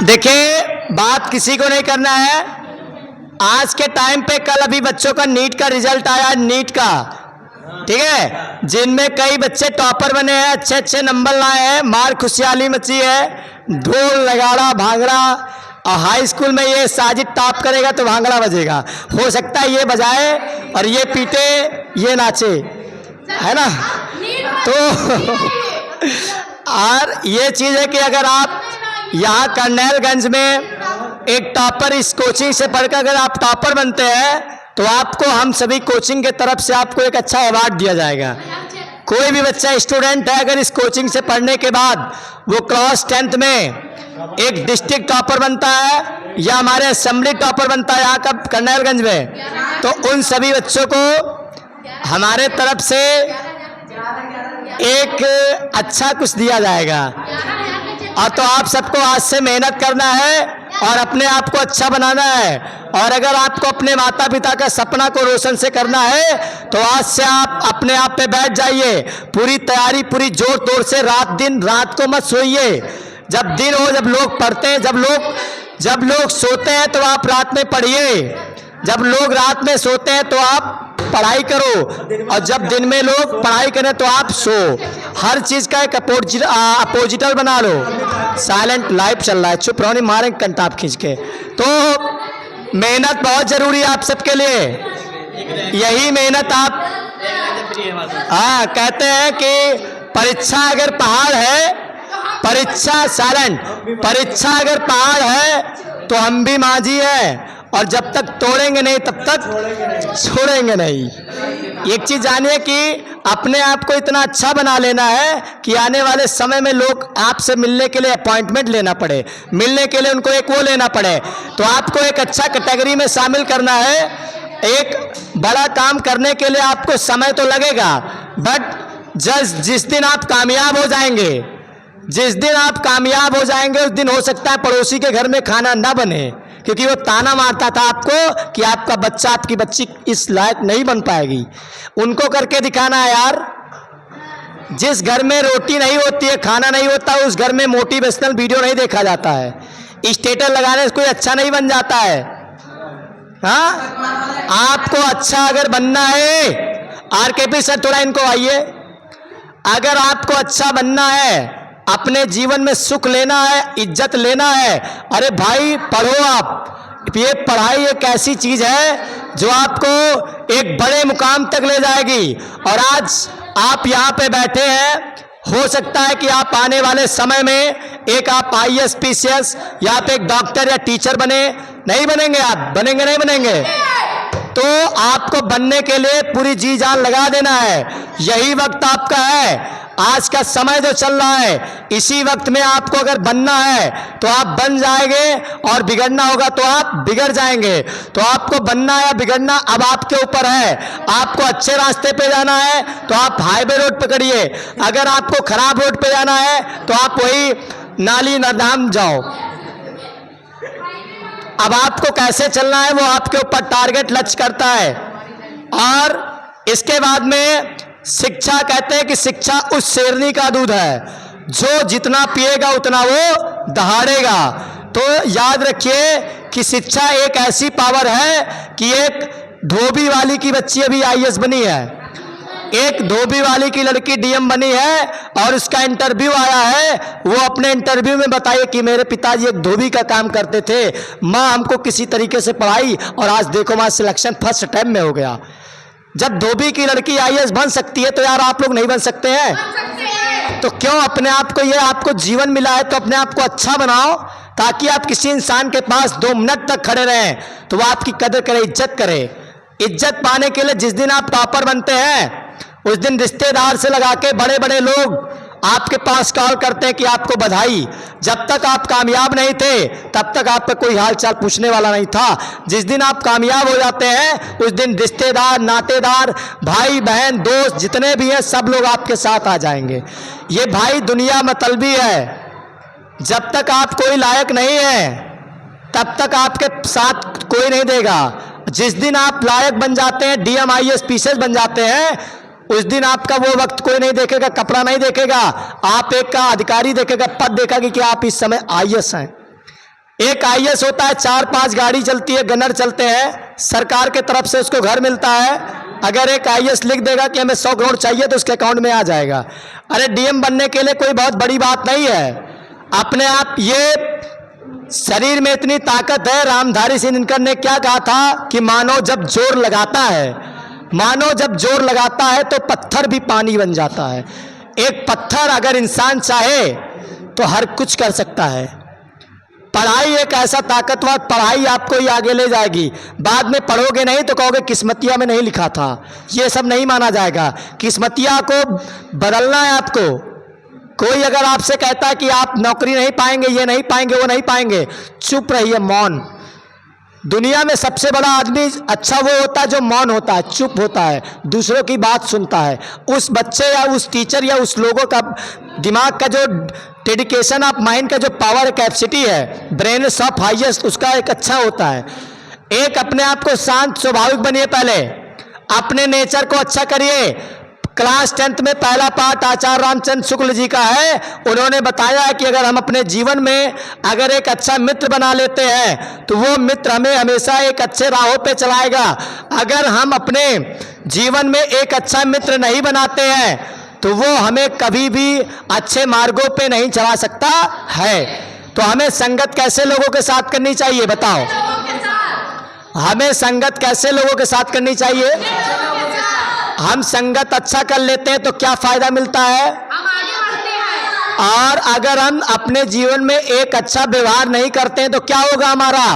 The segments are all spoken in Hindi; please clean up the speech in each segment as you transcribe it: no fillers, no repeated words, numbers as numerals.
देखिए, बात किसी को नहीं करना है। आज के टाइम पे कल अभी बच्चों का नीट का रिजल्ट आया, नीट का, ठीक है, जिनमें कई बच्चे टॉपर बने हैं, अच्छे अच्छे नंबर लाए हैं, मार खुशहाली मची है, ढोल नगाड़ा भांगड़ा। और हाई स्कूल में ये साजिद टॉप करेगा तो भांगड़ा बजेगा, हो सकता है ये बजाए और ये पीटे ये नाचे, है ना। तो और ये चीज़ है कि अगर आप यहाँ कर्नैलगंज में एक टॉपर इस कोचिंग से पढ़कर अगर आप टॉपर बनते हैं तो आपको हम सभी कोचिंग के तरफ से आपको एक अच्छा अवार्ड दिया जाएगा। कोई भी बच्चा स्टूडेंट है अगर इस कोचिंग से पढ़ने के बाद वो क्लास 10th में एक डिस्ट्रिक्ट टॉपर बनता है या हमारे असेंबली टॉपर बनता है यहाँ का कर्नैलगंज में, तो उन सभी बच्चों को हमारे तरफ से एक अच्छा कुछ दिया जाएगा। और तो आप सबको आज से मेहनत करना है और अपने आप को अच्छा बनाना है। और अगर आपको अपने माता पिता का सपना को रोशन से करना है तो आज से आप अपने आप पे बैठ जाइए, पूरी तैयारी पूरी जोर तोड़ से, रात दिन रात को मत सोइए। जब दिन हो, जब लोग पढ़ते हैं, जब लोग सोते हैं तो आप रात में पढ़िए, जब लोग रात में सोते हैं तो आप पढ़ाई करो, और जब दिन में लोग पढ़ाई करें तो आप सो। हर चीज का एक अपोजिटल बना लो। साइलेंट लाइव चल रहा है, चुप रहो, नहीं मारेंगे कंटाप खींच के। तो मेहनत बहुत जरूरी है आप सबके लिए, यही मेहनत आप कहते हैं कि परीक्षा अगर पहाड़ है, परीक्षा अगर पहाड़ है तो हम भी माझी है, और जब तक तोड़ेंगे नहीं तब तक छोड़ेंगे नहीं। एक चीज जानिए कि अपने आप को इतना अच्छा बना लेना है कि आने वाले समय में लोग आपसे मिलने के लिए अपॉइंटमेंट लेना पड़े, मिलने के लिए उनको एक वो लेना पड़े, तो आपको एक अच्छा कैटेगरी में शामिल करना है। एक बड़ा काम करने के लिए आपको समय तो लगेगा, बट जिस दिन आप कामयाब हो जाएंगे, जिस दिन आप कामयाब हो जाएंगे उस दिन हो सकता है पड़ोसी के घर में खाना ना बने, क्योंकि वो ताना मारता था आपको कि आपका बच्चा आपकी बच्ची इस लायक नहीं बन पाएगी। उनको करके दिखाना है यार। जिस घर में रोटी नहीं होती है, खाना नहीं होता, उस घर में मोटिवेशनल वीडियो नहीं देखा जाता है, स्टेटस लगाने से कोई अच्छा नहीं बन जाता है। हाँ, आपको अच्छा अगर बनना है, आरकेपी सर थोड़ा इनको आइए, अगर आपको अच्छा बनना है, अपने जीवन में सुख लेना है, इज्जत लेना है, अरे भाई पढ़ो आप। ये पढ़ाई एक ऐसी चीज है जो आपको एक बड़े मुकाम तक ले जाएगी। और आज आप यहाँ पे बैठे हैं, हो सकता है कि आप आने वाले समय में एक आप IAS PCS या आप एक डॉक्टर या टीचर बने, नहीं बनेंगे आप, बनेंगे नहीं बनेंगे, तो आपको बनने के लिए पूरी जी जान लगा देना है। यही वक्त आपका है, आज का समय जो चल रहा है, इसी वक्त में आपको अगर बनना है तो आप बन जाएंगे, और बिगड़ना होगा तो आप बिगड़ जाएंगे। तो आपको बनना या बिगड़ना अब आपके ऊपर है। आपको अच्छे रास्ते पे जाना है तो आप हाईवे रोड पकड़िए, अगर आपको खराब रोड पे जाना है तो आप वही नाली नदाम जाओ। अब आपको कैसे चलना है वो आपके ऊपर टारगेट लक्ष्य करता है। और इसके बाद में शिक्षा, कहते हैं कि शिक्षा उस शेरनी का दूध है जो जितना पिएगा उतना वो दहाड़ेगा। तो याद रखिए कि शिक्षा एक ऐसी पावर है कि एक धोबी वाली की बच्ची अभी IAS बनी है, एक धोबी वाली की लड़की DM बनी है, और उसका इंटरव्यू आया है। वो अपने इंटरव्यू में बताइए कि मेरे पिताजी एक धोबी का काम करते थे, माँ हमको किसी तरीके से पढ़ाई और आज देखो माँ सिलेक्शन फर्स्ट टाइम में हो गया। जब धोबी की लड़की IAS बन सकती है तो यार आप लोग नहीं बन सकते हैं? तो क्यों अपने आप को, ये आपको जीवन मिला है तो अपने आप को अच्छा बनाओ, ताकि आप किसी इंसान के पास 2 मिनट तक खड़े रहें तो वो आपकी कदर करे, इज्जत करे। इज्जत पाने के लिए जिस दिन आप टॉपर बनते हैं उस दिन रिश्तेदार से लगा के बड़े बड़े लोग आपके पास कॉल करते हैं कि आपको बधाई। जब तक आप कामयाब नहीं थे तब तक आपका कोई हालचाल पूछने वाला नहीं था। जिस दिन आप कामयाब हो जाते हैं उस दिन रिश्तेदार, नातेदार, भाई बहन, दोस्त जितने भी हैं सब लोग आपके साथ आ जाएंगे। ये भाई दुनिया मतलबी है। जब तक आप कोई लायक नहीं है तब तक आपके साथ कोई नहीं देगा। जिस दिन आप लायक बन जाते हैं, DM IAS PCS बन जाते हैं, उस दिन आपका वो वक्त कोई नहीं देखेगा, कपड़ा नहीं देखेगा, आप एक का अधिकारी देखेगा, पद देखेगा कि आप इस समय IAS हैं। एक आईएएस होता है, 4-5 गाड़ी चलती है, गनर चलते हैं, सरकार के तरफ से उसको घर मिलता है। अगर एक आईएएस लिख देगा कि हमें 100 करोड़ चाहिए तो उसके अकाउंट में आ जाएगा। अरे डीएम बनने के लिए कोई बहुत बड़ी बात नहीं है। अपने आप ये शरीर में इतनी ताकत है। रामधारी सिंह दिनकर ने क्या कहा था कि मानव जब जोर लगाता है, मानव जब जोर लगाता है तो पत्थर भी पानी बन जाता है। एक पत्थर अगर इंसान चाहे तो हर कुछ कर सकता है। पढ़ाई एक ऐसा ताकतवर, पढ़ाई आपको ही आगे ले जाएगी। बाद में पढ़ोगे नहीं तो कहोगे किस्मतिया में नहीं लिखा था। ये सब नहीं माना जाएगा। किस्मतिया को बदलना है आपको। कोई अगर आपसे कहता है कि आप नौकरी नहीं पाएंगे, ये नहीं पाएंगे, वो नहीं पाएंगे, चुप रहिए, मौन। दुनिया में सबसे बड़ा आदमी अच्छा वो होता है जो मौन होता है, चुप होता है, दूसरों की बात सुनता है। उस बच्चे या उस टीचर या उस लोगों का दिमाग का जो डेडिकेशन ऑफ माइंड का जो पावर कैपेसिटी है, ब्रेननेस ऑफ हाईएस्ट, उसका एक अच्छा होता है। एक अपने आप को शांत स्वाभाविक बनिए, पहले अपने नेचर को अच्छा करिए। क्लास 10th में पहला पाठ आचार्य रामचंद्र शुक्ल जी का है। उन्होंने बताया है कि अगर हम अपने जीवन में अगर एक अच्छा मित्र बना लेते हैं तो वो मित्र हमें हमेशा एक अच्छे राहों पे चलाएगा। अगर हम अपने जीवन में एक अच्छा मित्र नहीं बनाते हैं तो वो हमें कभी भी अच्छे मार्गों पे नहीं चला सकता है। तो हमें संगत कैसे लोगों के साथ करनी चाहिए, बताओ? हमें संगत कैसे लोगों के साथ करनी चाहिए? हम संगत अच्छा कर लेते हैं तो क्या फायदा मिलता है? हम आगे बढ़ते हैं। और अगर हम अपने जीवन में एक अच्छा व्यवहार नहीं करते हैं तो क्या होगा हमारा?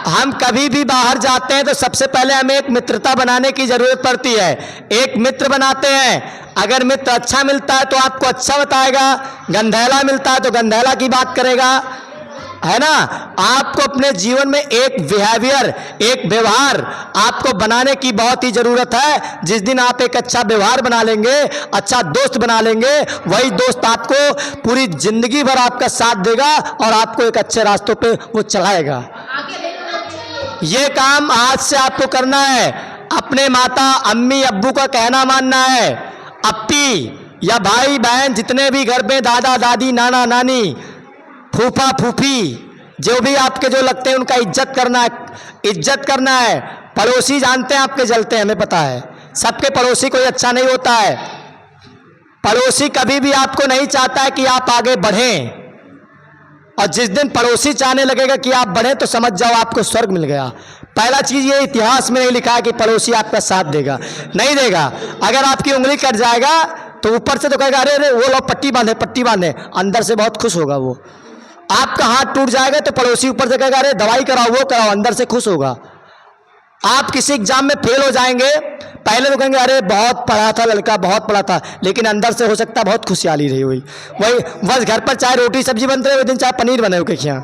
हम कभी भी बाहर जाते हैं तो सबसे पहले हमें एक मित्रता बनाने की जरूरत पड़ती है। एक मित्र बनाते हैं। अगर मित्र अच्छा मिलता है तो आपको अच्छा बताएगा, गंधैला मिलता है तो गंधैला की बात करेगा, है ना। आपको अपने जीवन में एक बिहेवियर, एक व्यवहार आपको बनाने की बहुत ही जरूरत है। जिस दिन आप एक अच्छा व्यवहार बना लेंगे, अच्छा दोस्त बना लेंगे, वही दोस्त आपको पूरी जिंदगी भर आपका साथ देगा और आपको एक अच्छे रास्तों पे वो चलाएगा। ये काम आज से आपको करना है। अपने माता अम्मी अब्बू का कहना मानना है। अप्पी या भाई बहन जितने भी घर में, दादा दादी, नाना नानी, फूफा फूफी, जो भी आपके जो लगते हैं उनका इज्जत करना है, इज्जत करना है। पड़ोसी जानते हैं आपके जलते हैं, हमें पता है। सबके पड़ोसी कोई अच्छा नहीं होता है। पड़ोसी कभी भी आपको नहीं चाहता है कि आप आगे बढ़ें। और जिस दिन पड़ोसी चाहने लगेगा कि आप बढ़ें तो समझ जाओ आपको स्वर्ग मिल गया। पहला चीज ये इतिहास में नहीं लिखा है कि पड़ोसी आपका साथ देगा, नहीं देगा। अगर आपकी उंगली कट जाएगा तो ऊपर से तो कहेगा अरे अरे वो लोग पट्टी बांधे, पट्टी बांधे, अंदर से बहुत खुश होगा वो। आपका हाथ टूट जाएगा तो पड़ोसी ऊपर से कहेगा अरे दवाई कराओ, वो कराओ, अंदर से खुश होगा। आप किसी एग्जाम में फेल हो जाएंगे, पहले तो कहेंगे अरे बहुत पढ़ा था लड़का, बहुत पढ़ा था, लेकिन अंदर से हो सकता है बहुत खुशहाली रही हुई। वही बस घर पर चाहे रोटी सब्जी बनते रहे, दिन चाहे पनीर बने हो के क्या,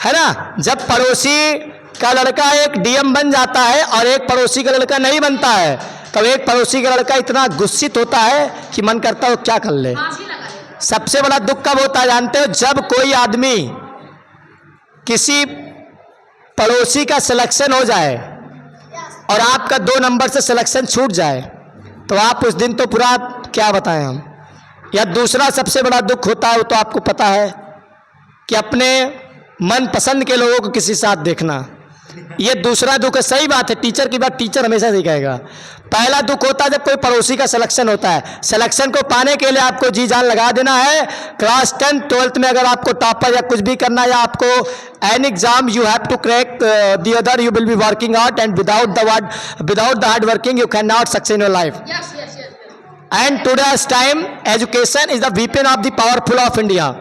है ना। जब पड़ोसी का लड़का एक डीएम बन जाता है और एक पड़ोसी का लड़का नहीं बनता है, तब एक पड़ोसी का लड़का इतना गुस्सित होता है कि मन करता है वो क्या कर ले। सबसे बड़ा दुख कब होता है जानते हो? जब कोई आदमी किसी पड़ोसी का सिलेक्शन हो जाए और आपका 2 नंबर से सिलेक्शन छूट जाए तो आप उस दिन तो पूरा क्या बताएं हम। या दूसरा सबसे बड़ा दुख होता है, वो तो आपको पता है, कि अपने मन पसंद के लोगों को किसी साथ देखना। ये दूसरा दुख है। सही बात है, टीचर की बात टीचर हमेशा सिखाएगा। पहला दुख होता है जब कोई पड़ोसी का सिलेक्शन होता है। सिलेक्शन को पाने के लिए आपको जी जान लगा देना है। क्लास 10 12th में अगर आपको टॉपर या कुछ भी करना है, या आपको an exam you have to crack the other, you will be working hard and without the hard working you can not success in your life. And today's time education is the weapon of the powerful of India.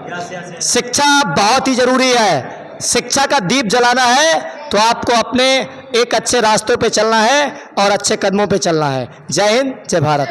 शिक्षा बहुत ही जरूरी है। शिक्षा का दीप जलाना है तो आपको अपने एक अच्छे रास्तों पे चलना है और अच्छे कदमों पे चलना है। जय हिंद, जय भारत।